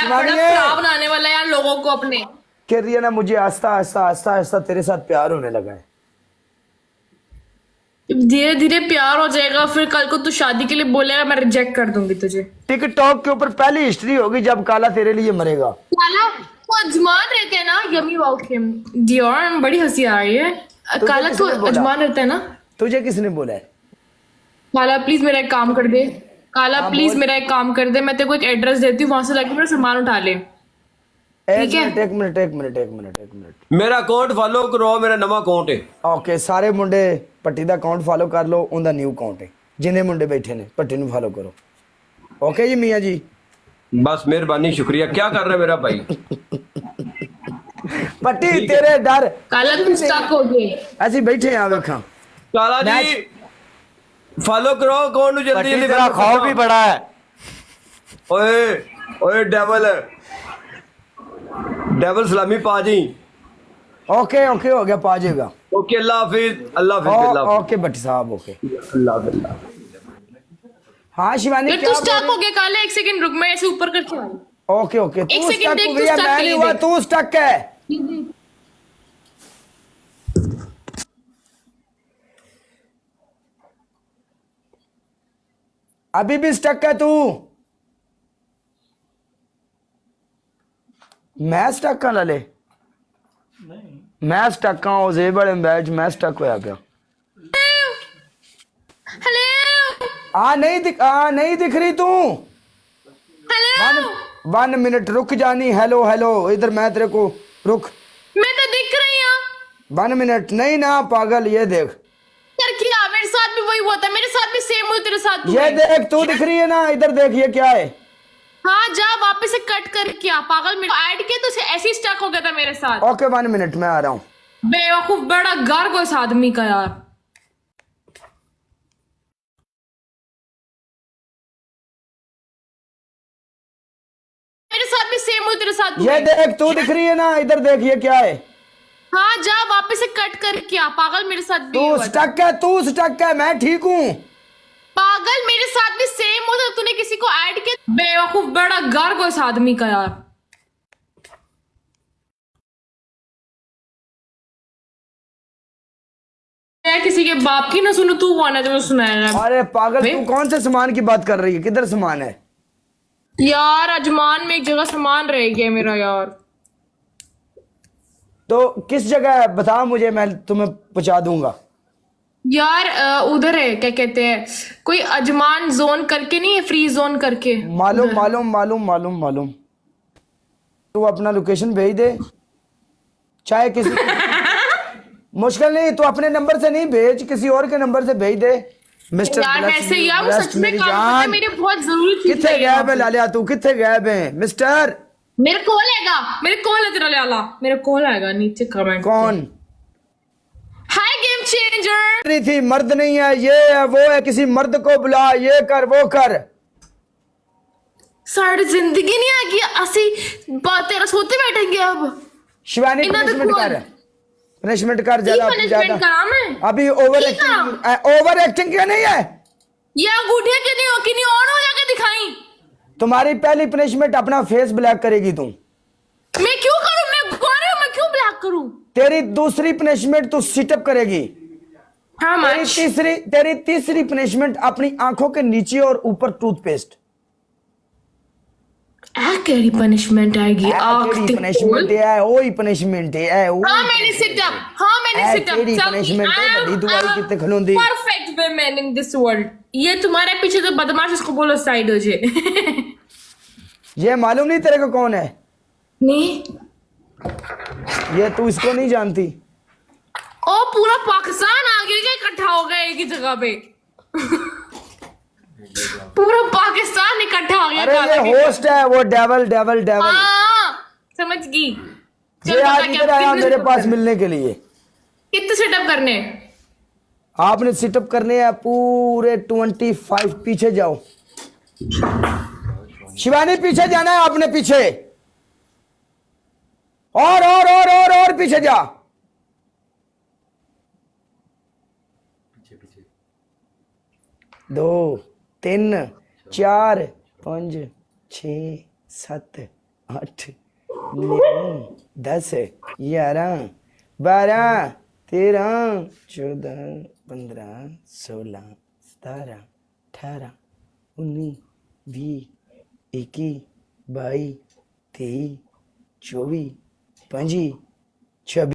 बड़ा खराब बनाने वाला है यार लोगों को अपने। कह रही है ना मुझे आस्ता आस्ता आस्ता आस्ता तेरे साथ प्यार होने लगा है। धीरे धीरे प्यार हो जाएगा, फिर कल को तू शादी के लिए बोलेगा मैं रिजेक्ट कर दूंगी तुझे। टिकटॉक के ऊपर पहली हिस्ट्री होगी जब काला तेरे लिए मरेगा। काला वो अजमान रहते हैं ना, यमी वाउकिम डियोर, बड़ी हंसी आ रही है। काला तो अजमान रहता है ना। तुझे किसने बोला है? काला प्लीज मेरा एक काम कर दे, काला हाँ, प्लीज बोल। मेरा एक काम कर दे, मैं तेरे को एक एड्रेस देती हूँ, वहां से जाके मेरा सामान उठा ले। एक ठीक है। मिनट एक मिनट एक मिनट एक मिनट एक मिनट। मेरा अकाउंट फॉलो करो, मेरा नवा अकाउंट है। ओके सारे मुंडे पट्टी ਦਾ ਅਕਾਊਂਟ ਫਾਲੋ ਕਰ ਲਓ, ਉਹਦਾ ਨਿਊ ਅਕਾਊਂਟ ਹੈ। ਜਿੰਨੇ ਮੁੰਡੇ ਬੈਠੇ ਨੇ ਪੱਟੀ ਨੂੰ ਫਾਲੋ ਕਰੋ। ओके जी मियाँ जी। बस मेहरबानी, शुक्रिया। क्या कर रहा है मेरा भाई? पट्टी तेरे डर काला तुम स्टक हो गए। ऐसे बैठे हैं वेखा। काला जी फॉलो करो अकाउंट जल्दी जल्दी। तेरा खौफ भी बड़ा है। ओए ओए डेवल डेवल सलामी पा जी। ओके ओके हो गया, पा जाएगा। ओके अल्लाह हाफिज, अल्लाह हाफिज, अल्लाह हाफिज, ओके भट्टी साहब ओके। अल्लाह हाफिज। हाँ शिवानी तू स्टक हो गया काला, एक सेकंड रुक, मैं ऐसे ऊपर करके आई। ओके ओके एक तू सेकंड स्टक देख, हो तू गया, स्टक मैं है, नहीं ये हुआ, देख। तू स्टक है। अभी भी स्टक है तू। मैं स्टक कहाँ ले? मैं स्टक कहाँ हो जे बड़े मैच मैं स्टक होया पिया। हेलो नहीं दिख रही तू। हेलो, 1 मिनट रुक जानी। हेलो हेलो इधर मैं तेरे को रुक। मैं तो दिख रही हूँ। 1 मिनट नहीं ना पागल, ये देख। यार क्या मेरे साथ भी वही हुआ था, मेरे साथ भी सेम हुआ तेरे साथ। ये देख तू दिख रही है ना, इधर देख ये क्या है। हाँ जा वापस से कट कर, क्या पागल मेरे ऐड किया तो ऐसे ही स्टक हो गया था मेरे साथ। ओके 1 मिनट मैं आ रहा हूँ। बेवकूफ बड़ा गर्व हो इस आदमी का यार। मेरे साथ भी सेम हुआ तेरे साथ। ये देख तू दिख रही है ना, इधर देख ये क्या है। हाँ जा वापस से कट कर, क्या पागल मेरे साथ भी तू हुआ था। तू स्टक है, मैं ठीक हूँ। पागल मेरे साथ भी सेम होता, तूने किसी को ऐड किया। बेवकूफ बड़ा गर्व हो इस आदमी का यार। मैं किसी के बाप की ना सुनू, तू कौन है जो सुनाएगा? अरे पागल तू कौन से सामान की बात कर रही है? किधर सामान है यार अजमान में एक जगह सामान रह गया मेरा यार। तो किस जगह है बता मुझे, मैं तुम्हें पहुंचा दूंगा। यार उधर है, क्या कहते हैं, कोई अजमान जोन करके नहीं है, फ्री जोन करके। मालूम मालूम मालूम मालूम मालूम। तू अपना लोकेशन भेज दे, चाहे किसी मुश्किल नहीं, तू अपने नंबर से नहीं भेज, किसी और के नंबर से भेज दे। मिस्टर यार ऐसे यार वो सच में काम करता है, मेरी बहुत जरूरी चीज किथे है गायब है लालिया? तू किथे गायब है मिस्टर? मेरे कॉल आएगा, मेरे कॉल है तेरा लाला, मेरे कॉल आएगा नीचे कमेंट। कौन? हाय गेम चेंजर। रही थी मर्द नहीं है, ये है वो है, किसी मर्द को बुला, ये कर वो कर। सारी जिंदगी नहीं आएगी ऐसी बात, तेरा सोते बैठेंगे अब। शिवानी इन्हें तो पनिशमेंट कौन? कर, पनिशमेंट कर ज्यादा पनिशमेंट काम है अभी ओवर एक्टिंग क्या नहीं है? ये अंगूठियां कितनी ऑन हो जाके दिखाई। तुम्हारी पहली पनिशमेंट अपना फेस ब्लैक करेगी तू। मैं क्यों करूं, मैं गोरी हूं, मैं क्यों ब्लैक करूं? तेरी दूसरी पनिशमेंट तू सिटअप करेगी। हाँ तेरी तीसरी पनिशमेंट अपनी आंखों के नीचे और ऊपर टूथपेस्ट। केड़ी पनिशमेंट आएगी? पनिशमेंट है वही पनिशमेंट है वो। हाँ मैंने सिटअप, हाँ मैंने सिटअप। केड़ी पनिशमेंट है बड़ी दुआई कितने खलोंदी। Perfect women in this world. ये तुम्हारे पीछे जो बदमाश, इसको बोलो साइड हो जाए। ये मालूम नहीं तेरे को कौन है? नहीं ये तू इसको नहीं जानती? ओ पूरा पाकिस्तान आ गया इकट्ठा हो गया एक ही जगह पे। पूरा पाकिस्तान इकट्ठा हो गया। अरे ये होस्ट है वो, डेवल डेवल डेवल। हाँ समझ गई। ये आज इधर आया मेरे पास मिलने के लिए। कितने सेटअप करने? आपने सिटअप करने हैं पूरे 25। पीछे जाओ शिवानी, पीछे जाना है आपने, पीछे और पीछे जा। दो 3 4 5 6 7 8 9 10 11 12 13 14 15 16 17 18 19 20 21 22 23 24 25 26